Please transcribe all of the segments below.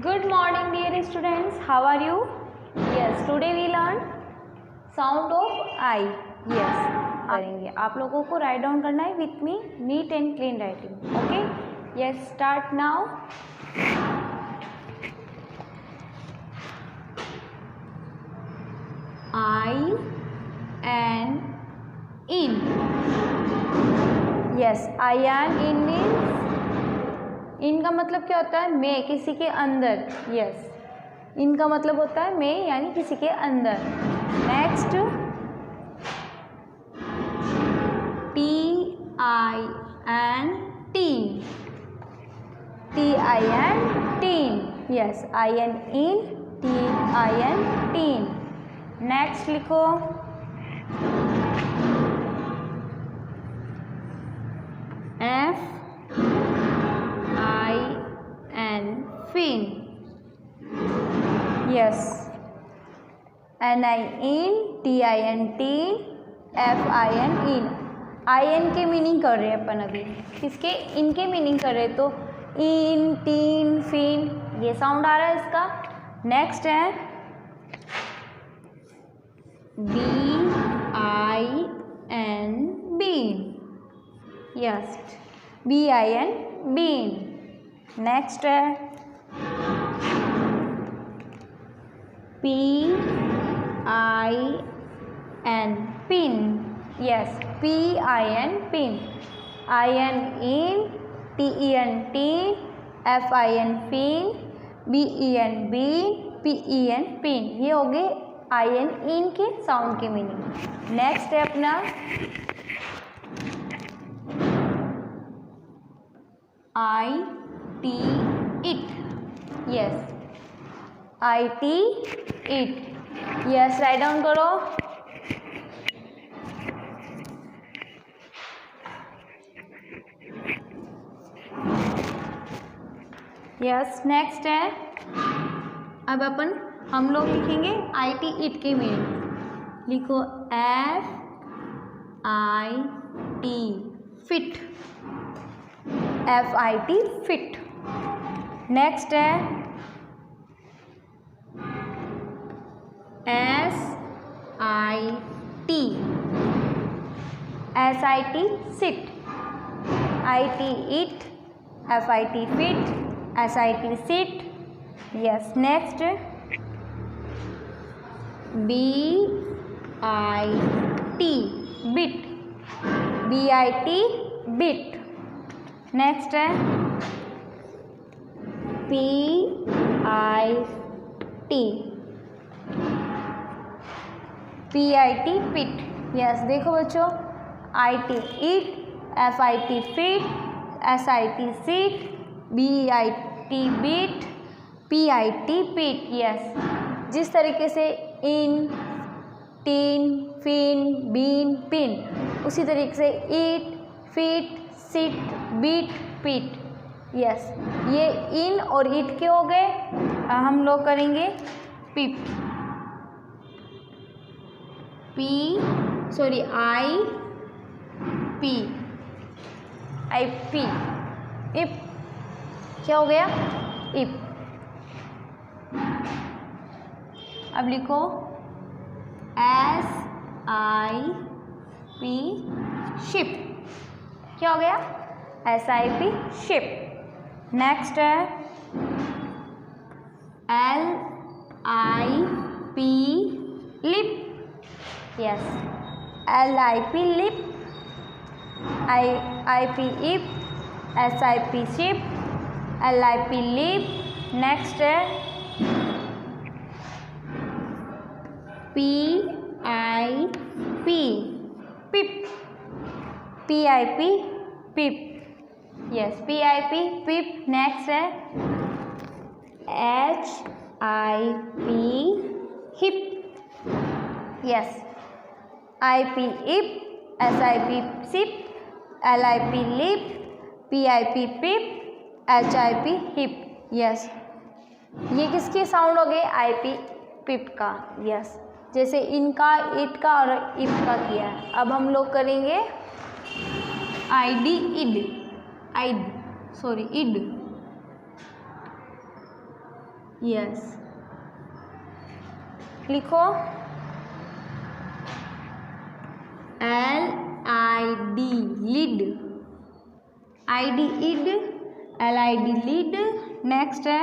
Good morning dear students, how are you? Yes, today we learn sound of I. Yes, करेंगे आप लोगों को write down करना है with me NEET and clean writing. Okay, yes, start now. I and in. Yes, I and in means इन का मतलब क्या होता है? मैं, किसी के अंदर. यस, इन का मतलब होता है मैं यानी किसी के अंदर. Next T I N tin. T I N tin. Yes, I N in, T I N tin. Next लिखो F fin. Yes, N-I in, T-I-N teen, F-I-N in. I-N के मीनिंग कर रहे हैं अपन अभी. किसके? इनके मीनिंग कर रहे हैं. तो इन, टीन, फिन, ये साउंड आ रहा है इसका. नेक्स्ट है B-I-N been. Yes, B-I-N been. Next है P-I-N pin. Yes, P-I-N pin. I-N in, T-E-N tin, F-I-N fin, B-E-N bin, P-E-N pin. ये हो गए I-N in के साउंड के मीनिंग. नेक्स्ट है अपना I-T it. Yes, I-T it. Yes, write down करो. Yes, next है अब हम लोग लिखेंगे I-T it के मीनिंग. लिखो F-I-T fit. F-I-T fit. Next है S-I-T. S-I-T sit. I-T it, F-I-T fit, S-I-T sit. yes, next B-I-T bit. B-I-T bit. Next है P-I-T. P-I-T pit. यस, देखो बच्चों, I-T it, F-I-T fit, S-I-T sit, B-I-T bit, P-I-T pit. Yes, जिस तरीके से in, tin, fin, bin, pin, उसी तरीके से it, fit, sit, bit, pit. Yes, ये इन और इट के हो गए. हम लोग करेंगे पिप. I P. I P. इप. क्या हो गया? इप. अब लिखो S-I-P शिप. क्या हो गया? S-I-P ship. नेक्स्ट है L-I-P lip. Yes, L-I-P lip, I-P ip, S-I-P ship, L-I-P lip. Next है P-I-P पिप. P-I-P पिप. यस, P-I-P पिप. नेक्स्ट है H-I-P hip. Yes, I-P ip, S-I-P sip, L-I-P lip, P-I-P pip, H-I-P hip. Yes, ये किसके sound हो गए? I-P पिप का. Yes, जैसे इनका, it का और इप का किया है. अब हम लोग करेंगे ID इड. इड. यस, लिखो LID lid, ID id, LID lid. Next है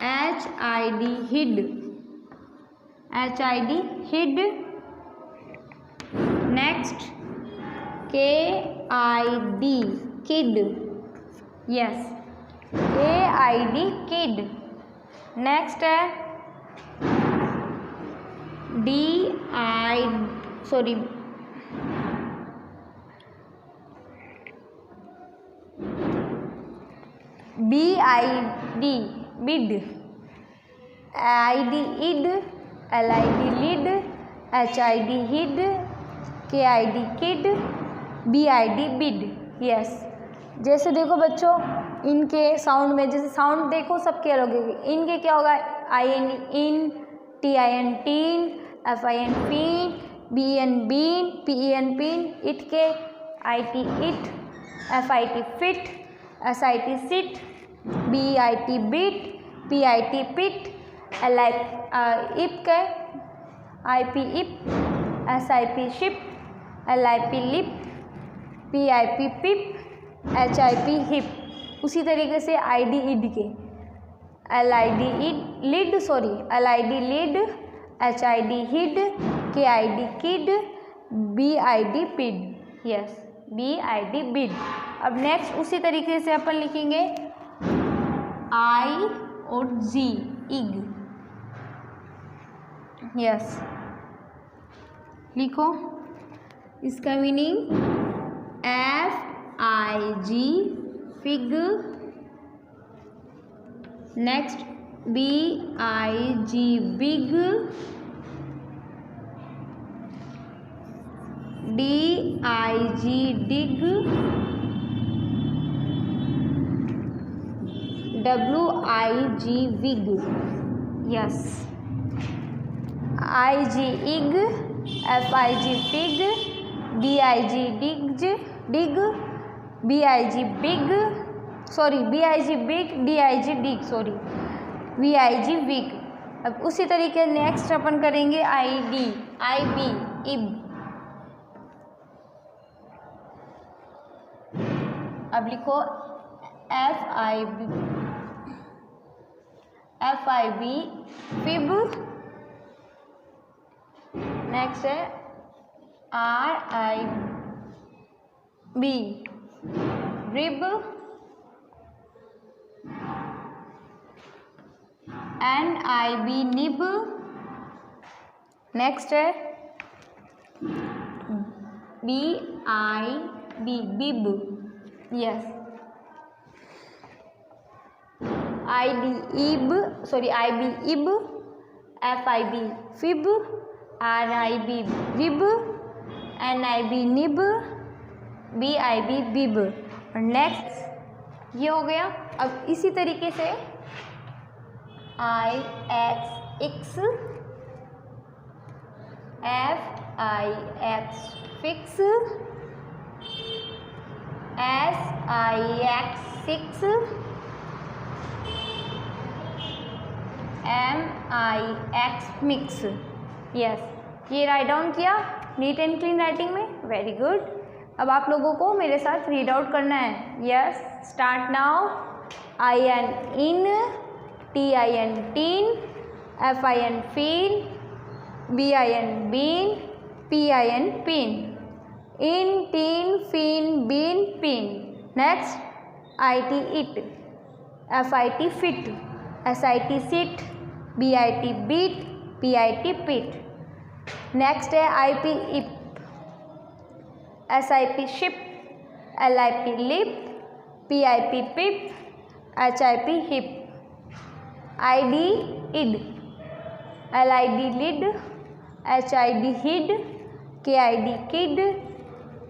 HID hid, HID hid. Next KID kid, yes, KID kid. Next है BID bid, ID id, LID lid, HID hid, KID kid, BID bid. Yes, जैसे देखो बच्चों इनके sound में, जैसे sound देखो सबके अलग होगी। इनके क्या होगा, IN in, TIN tin, FIN fin, BN bin, PEN pin. It के IT it, FIT fit, SIT sit, BIT bit, PIT pit, ip के IP ip, SIP ship, LIP lip, PIP pip, HIP hip. उसी तरीके से ID id के LID id lid, LID lid, HID hid, KID kid, BID bid. Yes, BID bid. अब next उसी तरीके से अपन लिखेंगे I और G इग। यस, लिखो इसका meaning FIG fig. Next BIG big, DIG dig, WIG wig. Yes, IG ig, FIG fig, DIG dig, BIG big, BIG big, DIG dig, VIG wig. अब उसी तरीके नेक्स्ट अपन करेंगे IB इब। अब लिखो FIB फिब। नेक्स्ट है RIB rib, NIB nib. Next है BIB बिब। Yes, IB इब, FIB fib, RIB rib, NIB nib, BIB बिब। और नेक्स्ट ये हो गया। अब इसी तरीके से IX FIX fix, SIX six, MIX mix. Yes, ये राइट डाउन किया नीट एंड क्लीन राइटिंग में। Very good. अब आप लोगों को मेरे साथ रीड आउट करना है। Yes, start now. IN in, TIN tin, FIN fin, BIN bin, PIN pin. In, tin, fin, bin, pin. Next IT it, FIT fit, SIT sit, BIT bit, PIT pit. Next है IP ip, SIP ship, LIP lip, PIP pip, HIP hip. ID id, LID lid, HID hid, KID kid,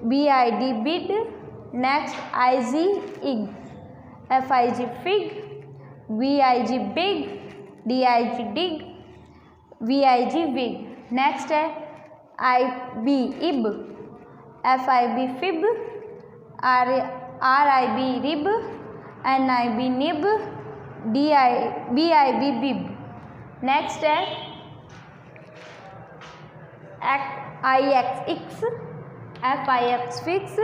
BID bid. Next IG ig, FIG fig, BIG big, DIG dig, VIG vig. Next है IB इब, FIB fib, RIB rib, NIB nib, BIB बिब। Next है IX इक्स, FIX fix,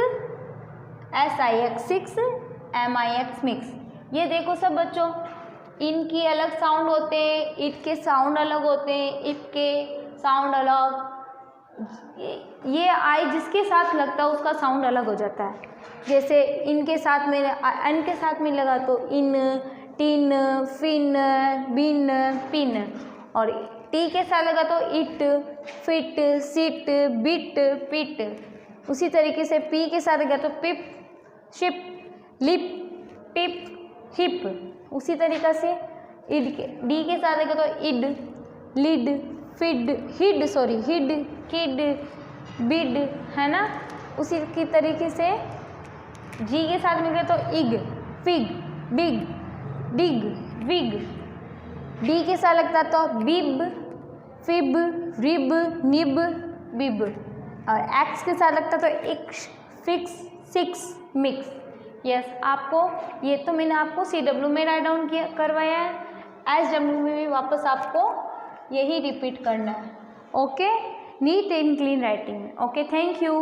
SIX six, MIX mix. ये देखो सब बच्चों, इनकी अलग sound होते हैं, इट के साउंड अलग होते हैं, इट के साउंड अलग। ये आई जिसके साथ लगता है उसका साउंड अलग हो जाता है। जैसे इनके साथ में एन के साथ में लगा तो इन, टिन, फिन, बिन, पिन। और टी के साथ लगा तो इट, फिट, सिट, बिट, पिट। उसी तरीके से पी के साथ लगा तो पिप, शिप, लिप, टिप, हिप। उसी तरीके से डी के साथ लगा तो इड, लिड, फिड, हिड, किड, बिड, है ना। उसी की तरीके से जी के साथ मिल गया तो इग, फिग, बिग, डिग, विग। डी के साथ लगता तो बिब, फिब, रिब, निब, बिब। और एक्स के साथ लगता तो इक्स, फिक्स, सिक्स, मिक्स। यस, आपको ये तो मैंने आपको CW में राइट डाउन किया करवाया है, SW में भी वापस आपको यही रिपीट करना है। Okay, neat and clean writing में। Okay, thank you.